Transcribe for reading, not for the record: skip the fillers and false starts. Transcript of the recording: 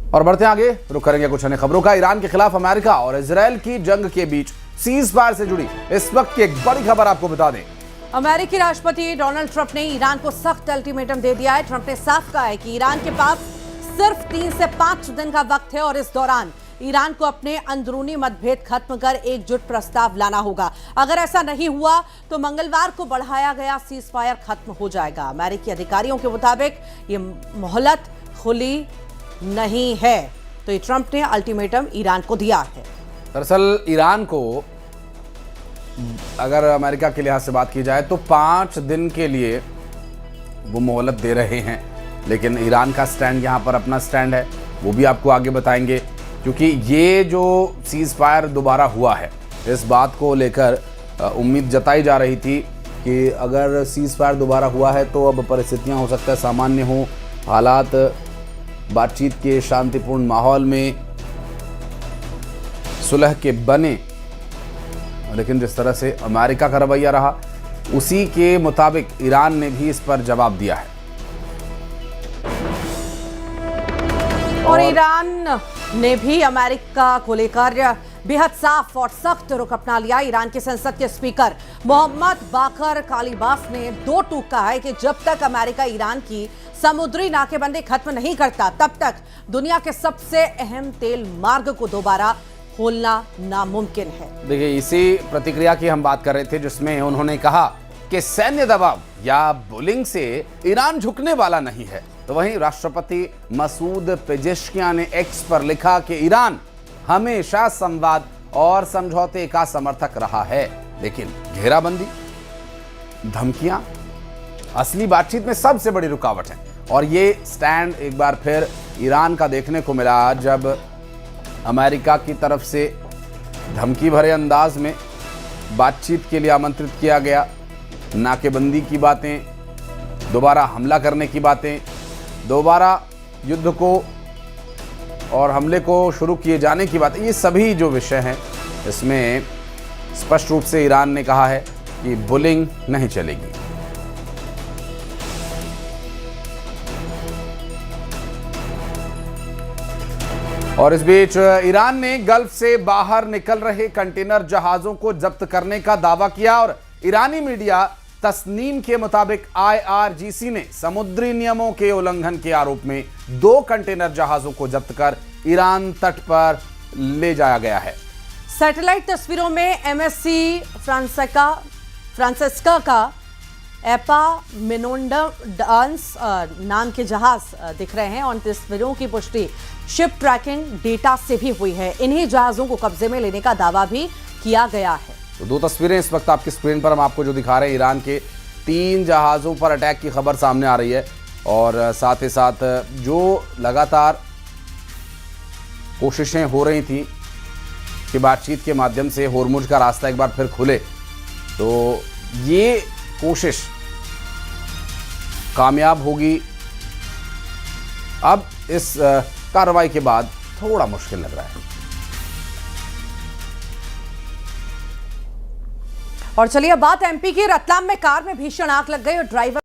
और बढ़ते हैं आगे, रुक करेंगे कुछ अन्य खबरों का। ईरान के खिलाफ अमेरिका और इजरायल की जंग के बीच सीज फायर से जुड़ी इस वक्त की एक बड़ी खबर आपको बता दें। अमेरिकी राष्ट्रपति डोनाल्ड ट्रंप ने ईरान को सख्त अल्टीमेटम दे दिया है। ट्रंप ने साफ कहा है कि ईरान के पास सिर्फ 3 से 5 दिन का वक्त है और इस दौरान ईरान को अपने अंदरूनी मतभेद खत्म कर एकजुट प्रस्ताव लाना होगा। अगर ऐसा नहीं हुआ तो मंगलवार को बढ़ाया गया सीज फायर खत्म हो जाएगा। अमेरिकी अधिकारियों के मुताबिक ये मोहलत खुली नहीं है, तो ये ट्रंप ने अल्टीमेटम ईरान को दिया है। दरअसल ईरान को अगर अमेरिका के लिहाज से बात की जाए तो 5 दिन के लिए वो मोहलत दे रहे हैं, लेकिन ईरान का स्टैंड यहाँ पर अपना स्टैंड है, वो भी आपको आगे बताएंगे। क्योंकि ये जो सीज फायर दोबारा हुआ है, इस बात को लेकर उम्मीद जताई जा रही थी कि अगर सीज फायर दोबारा हुआ है तो अब परिस्थितियाँ हो सकता है सामान्य हो, हालात बातचीत के शांतिपूर्ण माहौल में सुलह के बने। लेकिन जिस तरह से अमेरिका का रवैया रहा, उसी के मुताबिक ईरान ने भी इस पर जवाब दिया है। और ईरान ने भी अमेरिका को लेकर बेहद साफ और सख्त रुख अपना लिया। ईरान के संसद के स्पीकर मोहम्मद बाकर कालीबाफ ने 2 टूक कहा है कि जब तक अमेरिका ईरान की समुद्री नाकेबंदी खत्म नहीं करता, तब तक दुनिया के सबसे अहम तेल मार्ग को दोबारा खोलना नामुमकिन है। देखिए, इसी प्रतिक्रिया की हम बात कर रहे थे जिसमें उन्होंने कहा कि सैन्य दबाव या बुलिंग से ईरान झुकने वाला नहीं है। तो वहीं राष्ट्रपति मसूद पेजेश्कियान ने एक्स पर लिखा कि ईरान हमेशा संवाद और समझौते का समर्थक रहा है, लेकिन घेराबंदी, धमकियां असली बातचीत में सबसे बड़ी रुकावट है। और ये स्टैंड एक बार फिर ईरान का देखने को मिला जब अमेरिका की तरफ से धमकी भरे अंदाज में बातचीत के लिए आमंत्रित किया गया, नाकेबंदी की बातें, दोबारा हमला करने की बातें, दोबारा युद्ध को और हमले को शुरू किए जाने की बातें, ये सभी जो विषय हैं इसमें स्पष्ट रूप से ईरान ने कहा है कि बुलिंग नहीं चलेगी। और इस बीच ईरान ने गल्फ से बाहर निकल रहे कंटेनर जहाजों को जब्त करने का दावा किया और ईरानी मीडिया तस्नीम के मुताबिक IRGC ने समुद्री नियमों के उल्लंघन के आरोप में 2 कंटेनर जहाजों को जब्त कर ईरान तट पर ले जाया गया है। सैटेलाइट तस्वीरों में MSC फ्रांसेस्का का एपामिनोंडांस नाम के जहाज दिख रहे हैं और तस्वीरों की पुष्टि शिप ट्रैकिंग डेटा से भी हुई है। इन्हीं जहाजों को कब्जे में लेने का दावा भी किया गया है। तो 2 तस्वीरें इस वक्त आपकी स्क्रीन पर हम आपको जो दिखा रहे हैं, ईरान के 3 जहाज़ों पर अटैक की खबर सामने आ रही है। और साथ ही साथ जो लगातार कोशिशें हो रही थी कि बातचीत के माध्यम से होर्मुज का रास्ता एक बार फिर खुले, तो ये कोशिश कामयाब होगी। अब इस कार्रवाई के बाद थोड़ा मुश्किल लग रहा है। और चलिए बात MP की रतलाम में कार में भीषण आग लग गई और ड्राइवर